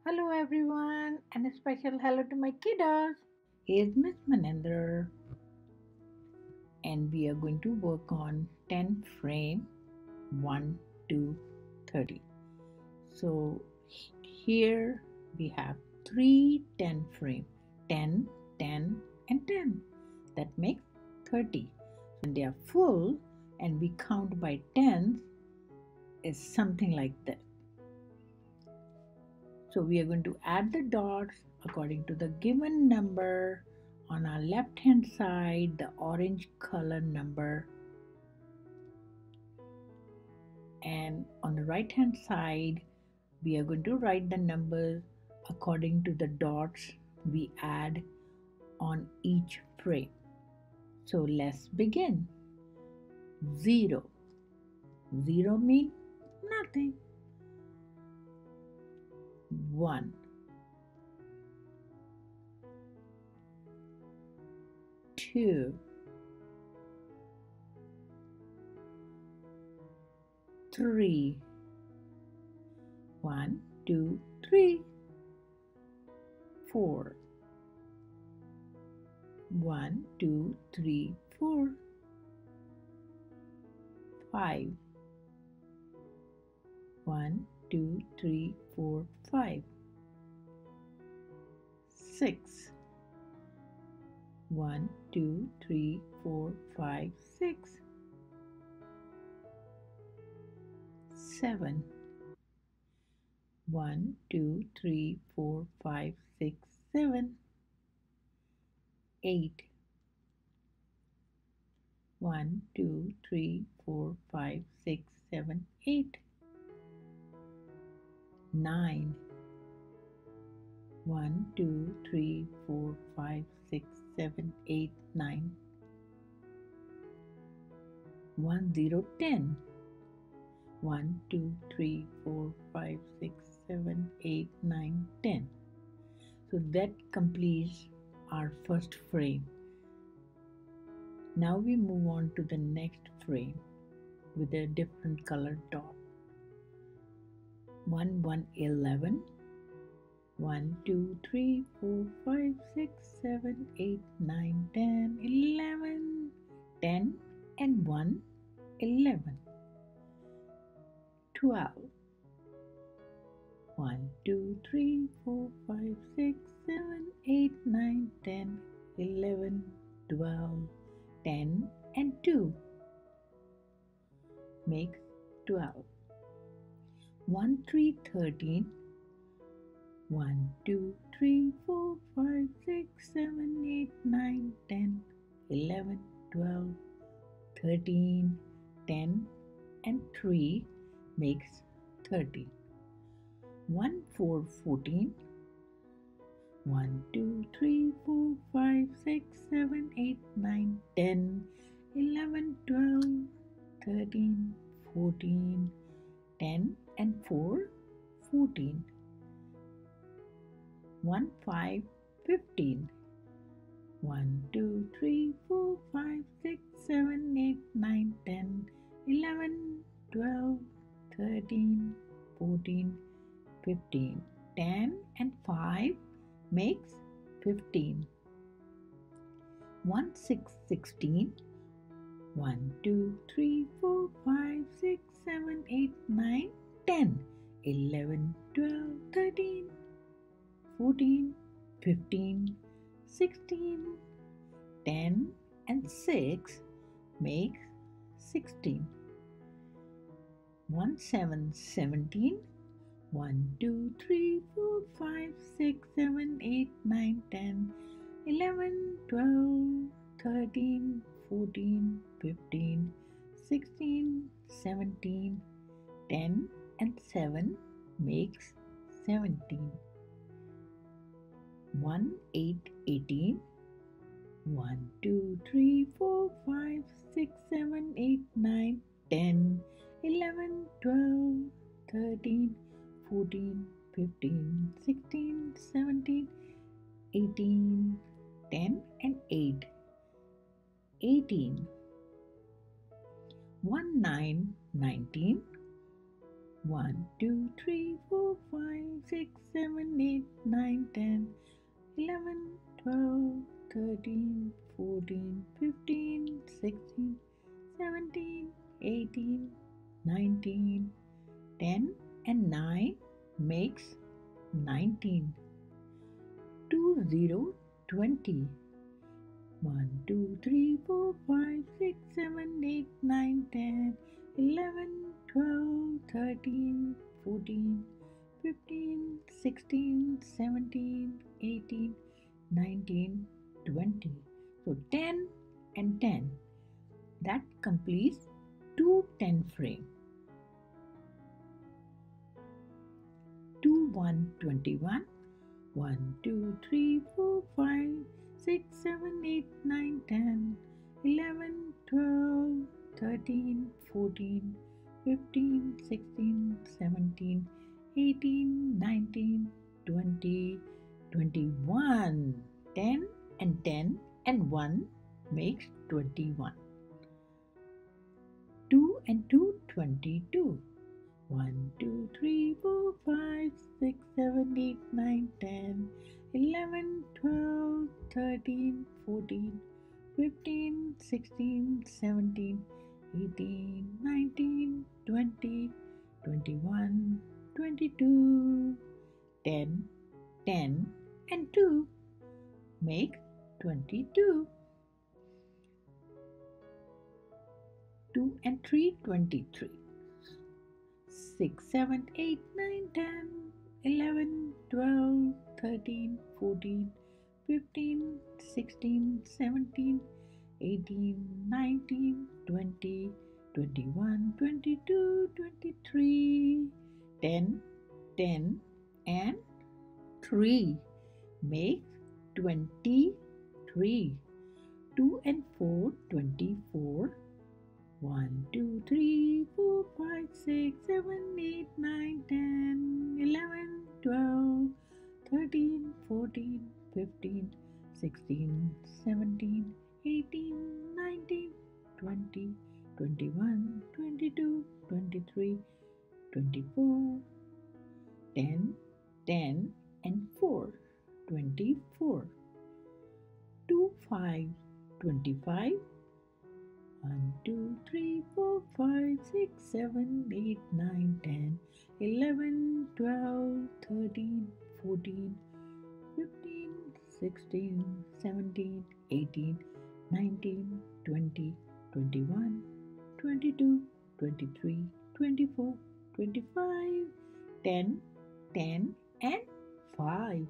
Hello everyone and a special hello to my kiddos. Here's Miss Manendra and we are going to work on 10 frame 1 to 30. So here we have 3 10 frame 10, 10 and 10. That makes 30. When they are full and we count by tens is something like that. So we are going to add the dots according to the given number. On our left hand side, the orange color number, and on the right hand side we are going to write the numbers according to the dots we add on each frame. So let's begin. 0. 0 means nothing. 1. 2. 3. 1, 2, 3. 4. 1, 2, 3, 4. 5. 1, 2, 3, 4, 5. 6. 1, 2, 3, 4, 5, 6. 7. 1, 2, 3, 4, 5, 6, 7. 8. 1, 2, 3, 4, 5, 6, 7, 8. 9. 1, 2, 3, 4, 5, 6, 7, 8, 9. 1, 0, 10. 1, 2, 3, 4, 5, 6, 7, 8, 9, 10. So that completes our first frame. Now we move on to the next frame with a different colored dot. 1, 1, 11. 1, 2, 3, 4, 5, 6, 7, 8, 9, 10, 11. 10 and 1, 11. 12. 1, 2, 3, 4, 5, 6, 7, 8, 9, 10, 11, 12, 10 and 2 makes 12. 1, 3, 13. 1, 2, 3, 4, 5, 6, 7, 8, 9, 10, 11, 12, 13, 10 and 3 makes 30. 1, 4, 14. 1, 2, 3, 4, 5, 6, 7, 8, 9, 10, 11, 12, 13, 14, 10 and 4, 14. 1, 5, 15. 1, 2, 3, 4, 5, 6, 7, 8, 9, 10, 11, 12, 13, 14, 15. 10 and 5 makes 15. 1, 6, 16. 1, 2, 3, 4, 5, 6, 7, 8, 9, 10, 11, 12, 13, 14, 15, 16. 10 and 6 makes 16. 1, 7, 17. 1, 2, 3, 4, 5, 6, 7, 8, 9, 10, 11, 12, 13, 14, 15, 16, 17. 10 and 7 makes 17. 1, 8, 18. 1, 2, 3, 4, 5, 6, 7, 8, 9, 10, 11, 12, 13, 14, 15, 16, 17, 18, 10 and 8. 18. 1, 9, 19. 1, 2, 3, 4, 5, 6, 7, 8, 9, 10, 11, 12, 13, 14, 15, 16, 17, 18, 19, 10 and 9 makes 19. 2, 0, 20. 1, 2, 3, 4, 5, 6, 7, 8, 9, 10, 11, 12, 13, 14, 15, 16, 17, 18, 19, 20. So 10 and 10. That completes 2 10 frame. 2 1 21. 1, 2, 3, 4, 5, 6, 7, 8, 9, 10, 11, 12, 13, 14, 15, 16, 17, 18, 19, 20, 21. 10 and 10 and 1 makes 21. 2 and 2, 22. 1, 2, 3, 4, 5, 6, 7, 8, 9, 10, 11, 12, 13, 14, 15, 16, 17, 18, 19, 20, 21, 22. 10, 10 and 2 make 22. 2 and 3, 23. 6, 7, 8, 9, 10, 11, 12, 13, 14, 15, 16, 17, 18, 19, 20, 21, 22, 23. 10, 10 and 3 make 23. 2 and 4, 24. 1, 2, 3, 4, 5, 6, 7, 8, 9, 10, 11, 12, 13, 14, 15, 16, 17, 18, 19, 20, 21, 22, 23, 24. 10, 10 and 4, 24. 2, 5, 25. 1, 2, 3, 4, 5, 6, 7, 8, 9, 10, 11, 12, 13, 14, 15, 16, 17, 18, 19, 20, 21, 22, 23, 24, 25. 10, 10 and 5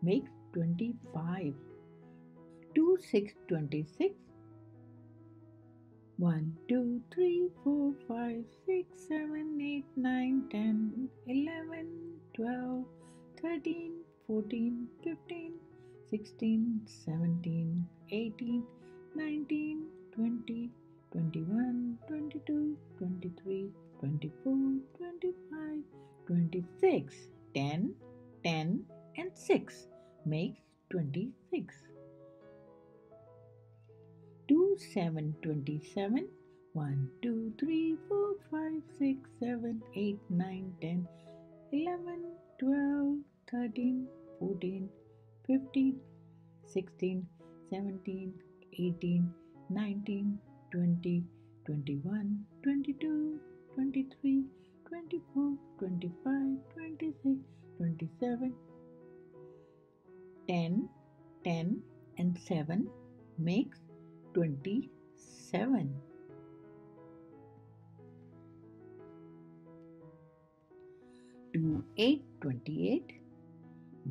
makes 25. 2, 6, 26. 1, 2, 3, 4, 5, 6, 7, 8, 9, 10, 11, 12, 13, 14, 15, 16, 17, 18, 19, 20, 21, 22, 23, 24, 25, 26. 10, 10 and 6 makes 26. 2, 7, 27. 1, 2, 3, 4, 5, 6, 7, 8, 9, 10, 11, 12, 13, 14, 15, 16, 17, 18, 19, 20, 21, 22, 23, 24, 25, 26, 27. 10, 10 and 7 makes 27. 2, 8, 28.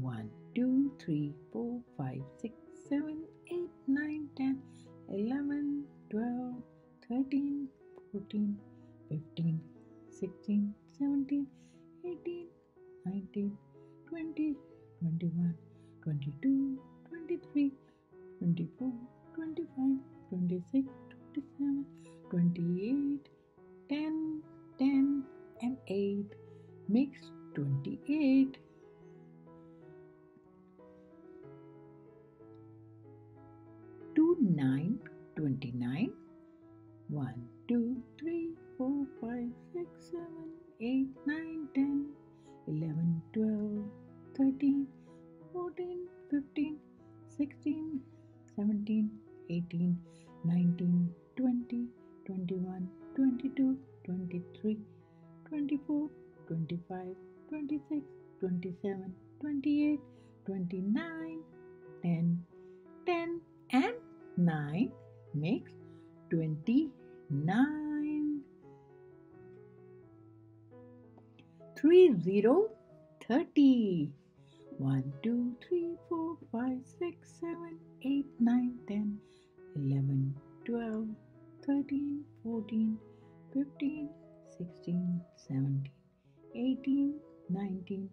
1, 2, 3, 4, 5, 6, 7, 8, 9, 10, 11, 12, 13, 14, 15, 16, 17, 18, 19, 20, 21, 22, 23, 24, 25, 26, 27, 28. 10, 10 and 8 makes 28. 2, 9, 29. 1, 2, 3, 4, 5, 6, 7, 8, 9, 10, 11, 12, 13, 14, 15, 16, 17, 18, 19, 20, 21, 22, 23, 24, 25, 26, 27, 28, 29, 10, 10 and 9 makes 29. 30, 30. 1, 2, 3, 4, 5, 6, 7, 8, 9, 10, 11, 12, 13, 14, 15, 16, 17, 18, 19,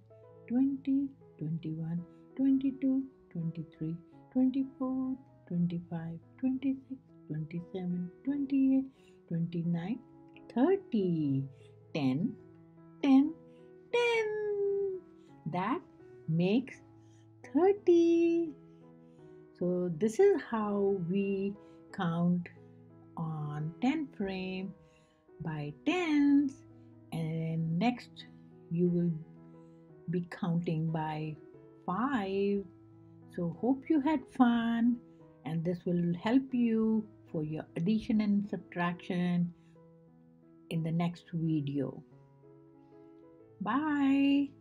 20, 21, 22, 23, 24, 25, 26, 27, 28, 29, 30. 10, 10, 10. That makes 30. So this is how we count on 10 frame by 10s, and next you will be counting by 5. So hope you had fun, and this will help you for your addition and subtraction in the next video. Bye.